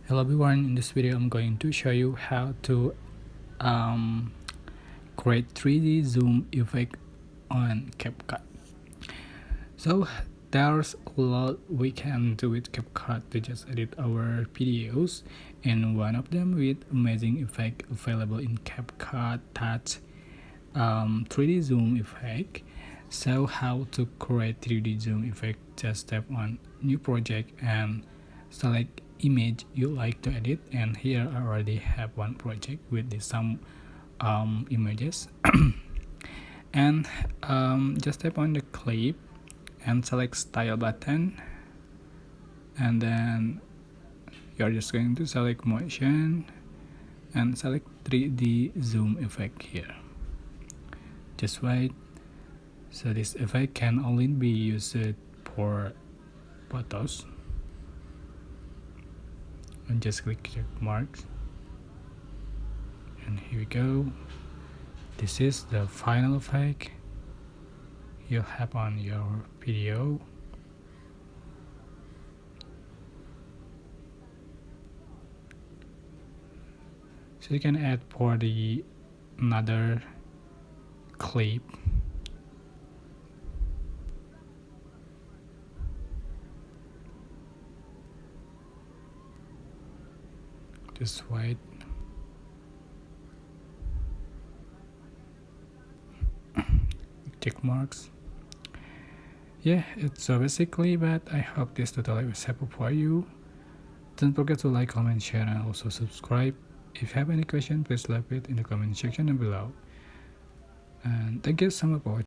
Hello everyone, in this video I'm going to show you how to create 3D zoom effect on CapCut. So there's a lot we can do with CapCut to just edit our videos, and one of them with amazing effect available in CapCut, that's 3D zoom effect. So how to create 3D zoom effect? Just tap on new project and select image you like to edit, and here I already have one project with some images and just tap on the clip and select style button, and then you're just going to select motion and select 3D zoom effect here. Just wait. So this effect can only be used for photos, and just click check marks, and here we go. This is the final effect you'll have on your video. So you can add for the another clip. Just wait. Tick marks. Yeah, it's so basically, but I hope this tutorial was helpful for you. Don't forget to like, comment, share, and also subscribe. If you have any question, please leave it in the comment section below. And thank you so much for watching.